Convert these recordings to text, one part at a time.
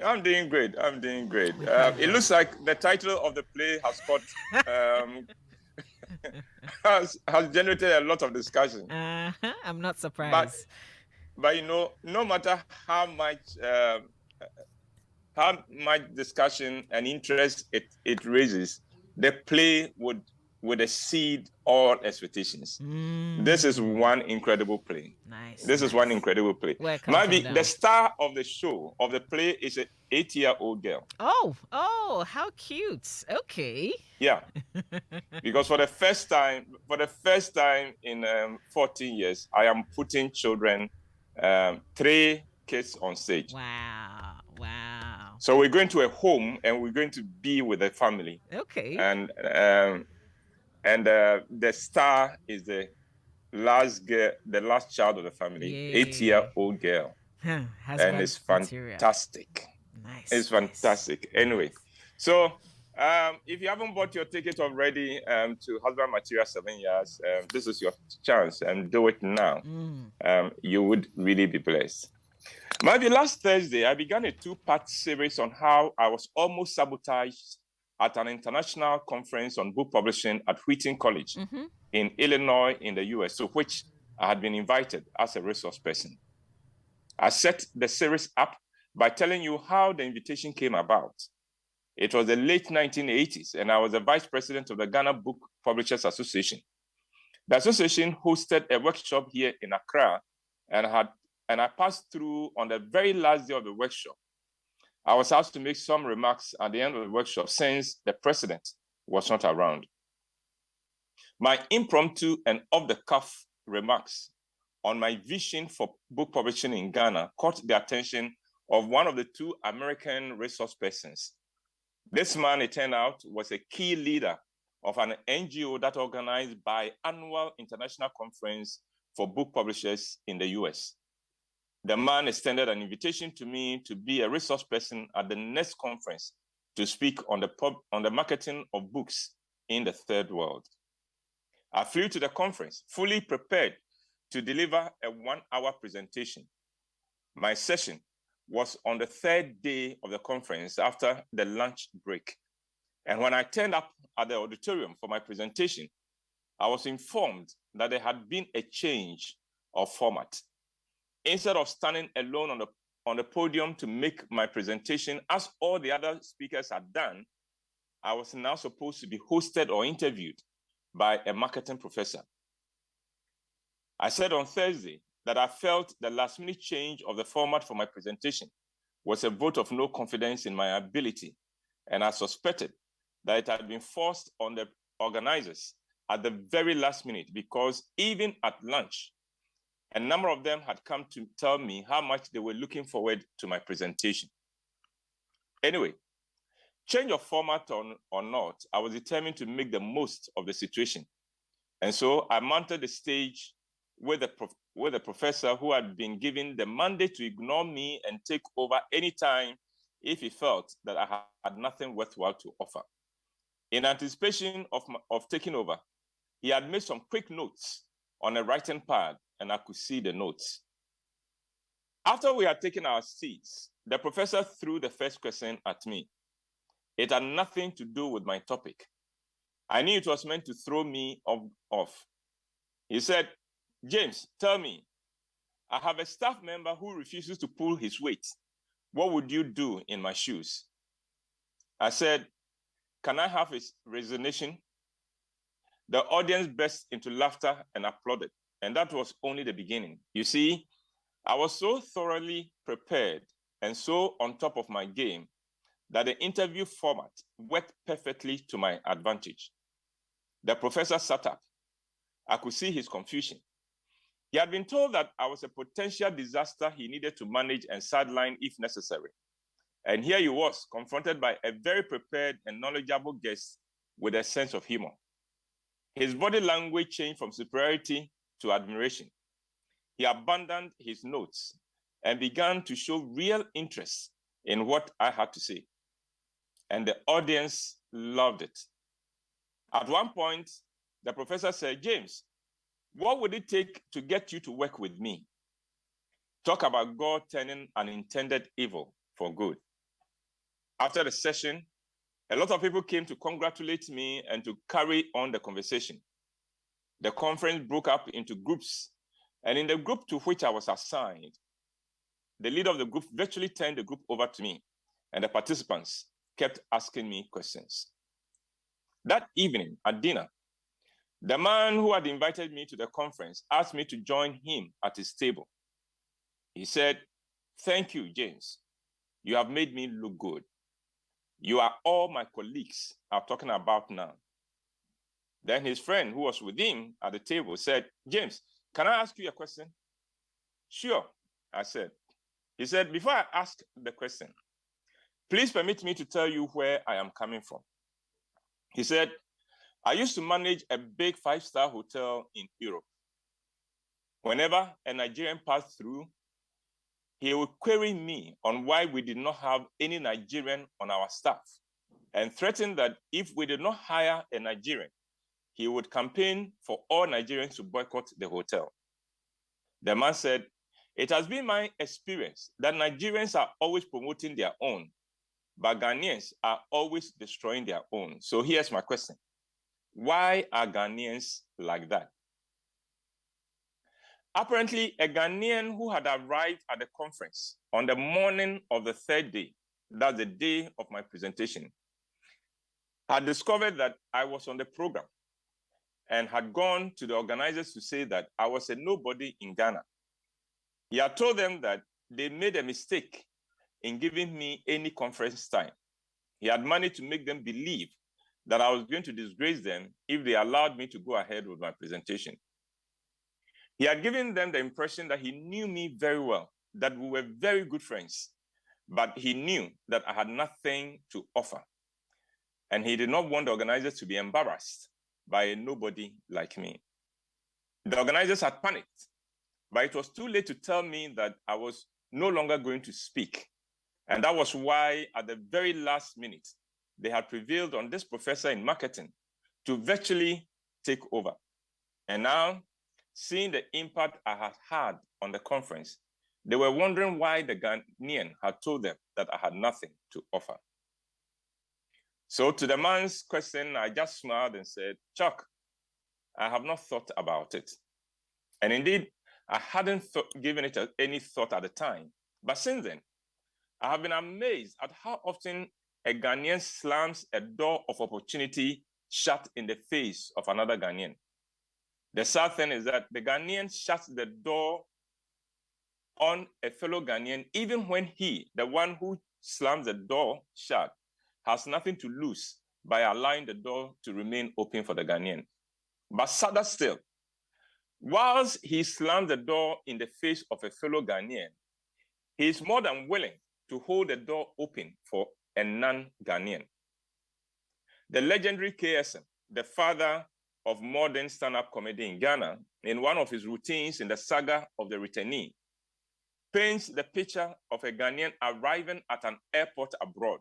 I'm doing great. I'm doing great. It Well. looks like the title of the play has caught um, has generated a lot of discussion. I'm not But surprised. no matter how much discussion and interest it raises, the play would exceed all expectations. This is one incredible play. Nice, This is one nice. incredible play. Where it come from Maybe the now? star of the show of the play is an 8-year-old girl. Oh, how cute. Okay. Yeah, because for the first time in 14 years, I am putting children, 3 kids on stage. Wow, wow. So we're going to a home and we're going to be with the family. Okay. And the star is the last girl, the last child of the family, Yay. 8-year-old girl, Has and got it's material. fantastic. Nice. It's Nice. fantastic. Anyway, Nice. so if you haven't bought your ticket already to Husband Material 7 years, this is your chance and do it now. You would really be blessed. Maybe last Thursday, I began a 2-part series on how I was almost sabotaged at an international conference on book publishing at Wheaton College in Illinois in the US, to which I had been invited as a resource person. I set the series up by telling you how the invitation came about. It was the late 1980s, and I was the vice president of the Ghana Book Publishers Association. The association hosted a workshop here in Accra, and I passed through on the very last day of the workshop. I was asked to make some remarks at the end of the workshop since the president was not around. My impromptu and off-the-cuff remarks on my vision for book publishing in Ghana caught the attention of one of the 2 American resource persons. This man, it turned out, was a key leader of an NGO that organized biannual international conference for book publishers in the US. The man extended an invitation to me to be a resource person at the next conference to speak on the marketing of books in the third world. I flew to the conference fully prepared to deliver a 1-hour presentation. My session was on the 3rd day of the conference after the lunch break. And when I turned up at the auditorium for my presentation, I was informed that there had been a change of format. Instead of standing alone on the podium to make my presentation, as all the other speakers had done, I was now supposed to be hosted or interviewed by a marketing professor. I said on Thursday that I felt the last-minute change of the format for my presentation was a vote of no confidence in my ability, and I suspected that it had been forced on the organizers at the very last minute because even at lunch, a number of them had come to tell me how much they were looking forward to my presentation. Anyway, change of format or not, I was determined to make the most of the situation. And so I mounted the stage with a professor who had been given the mandate to ignore me and take over anytime if he felt that I had nothing worthwhile to offer. In anticipation of taking over, he had made some quick notes on a writing pad, and I could see the notes. After we had taken our seats, the professor threw the first question at me. It had nothing to do with my topic. I knew it was meant to throw me off. He said, "James, tell me, I have a staff member who refuses to pull his weight. What would you do in my shoes?" I said, "Can I have his resignation?" The audience burst into laughter and applauded, and that was only the beginning. You see, I was so thoroughly prepared and so on top of my game that the interview format worked perfectly to my advantage. The professor sat up. I could see his confusion. He had been told that I was a potential disaster he needed to manage and sideline if necessary. And here he was, confronted by a very prepared and knowledgeable guest with a sense of humor. His body language changed from superiority to admiration. He abandoned his notes and began to show real interest in what I had to say. And the audience loved it. At one point, the professor said, "James, what would it take to get you to work with me? Talk about God turning unintended evil for good." After the session, a lot of people came to congratulate me and to carry on the conversation. The conference broke up into groups, and in the group to which I was assigned, the leader of the group virtually turned the group over to me, and the participants kept asking me questions. That evening at dinner, the man who had invited me to the conference asked me to join him at his table. He said, "Thank you, James. You have made me look good. You are all my colleagues I'm talking about now." Then his friend who was with him at the table said, "James, can I ask you a question?" "Sure," I said. He said, "Before I ask the question, please permit me to tell you where I am coming from." He said, "I used to manage a big 5-star hotel in Europe. Whenever a Nigerian passed through, he would query me on why we did not have any Nigerian on our staff and threaten that if we did not hire a Nigerian, he would campaign for all Nigerians to boycott the hotel." The man said, "It has been my experience that Nigerians are always promoting their own, but Ghanaians are always destroying their own. So here's my question. Why are Ghanaians like that?" Apparently, a Ghanaian who had arrived at the conference on the morning of the third day, that's the day of my presentation, had discovered that I was on the program and had gone to the organizers to say that I was a nobody in Ghana. He had told them that they made a mistake in giving me any conference time. He had managed to make them believe that I was going to disgrace them if they allowed me to go ahead with my presentation. He had given them the impression that he knew me very well, that we were very good friends, but he knew that I had nothing to offer. And he did not want the organizers to be embarrassed by a nobody like me. The organizers had panicked, but it was too late to tell me that I was no longer going to speak. And that was why, at the very last minute, they had prevailed on this professor in marketing to virtually take over. And now, seeing the impact I had had on the conference, they were wondering why the Ghanaian had told them that I had nothing to offer. So to the man's question, I just smiled and said, "Chuck, I have not thought about it." And indeed, I hadn't given it any thought at the time. But since then, I have been amazed at how often a Ghanaian slams a door of opportunity shut in the face of another Ghanaian. The sad thing is that the Ghanaian shuts the door on a fellow Ghanaian even when he, the one who slams the door shut, has nothing to lose by allowing the door to remain open for the Ghanaian. But sadder still, whilst he slams the door in the face of a fellow Ghanaian, he is more than willing to hold the door open for a non-Ghanaian. The legendary KSM, the father of modern stand-up comedy in Ghana, in one of his routines in the saga of the returnee, paints the picture of a Ghanaian arriving at an airport abroad.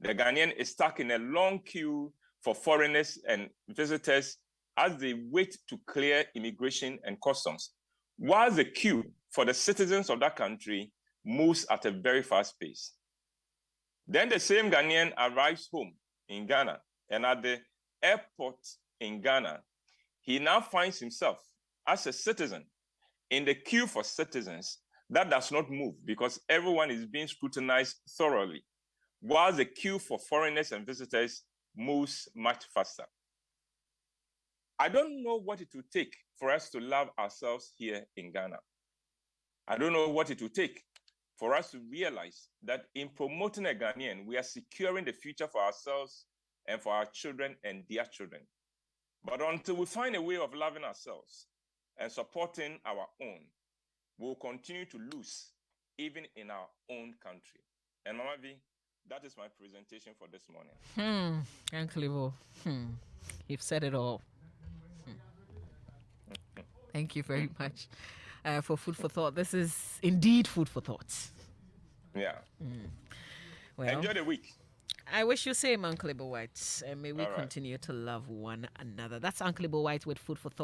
The Ghanaian is stuck in a long queue for foreigners and visitors as they wait to clear immigration and customs, while the queue for the citizens of that country moves at a very fast pace. Then the same Ghanaian arrives home in Ghana, and at the airport in Ghana, he now finds himself as a citizen in the queue for citizens that does not move because everyone is being scrutinized thoroughly, while the queue for foreigners and visitors moves much faster. I don't know what it will take for us to love ourselves here in Ghana. I don't know what it will take for us to realize that in promoting a Ghanaian, we are securing the future for ourselves and for our children and their children. But until we find a way of loving ourselves and supporting our own, we'll continue to lose even in our own country. And Mama V, that is my presentation for this morning. Uncle Ivo, you've said it all. Thank you very much for food for thought. This is indeed food for thought. Yeah. Well, enjoy the week. I wish you same, Uncle Ivo Whyte, and may we All right. continue to love one another. That's Uncle Ivo Whyte with food for thought.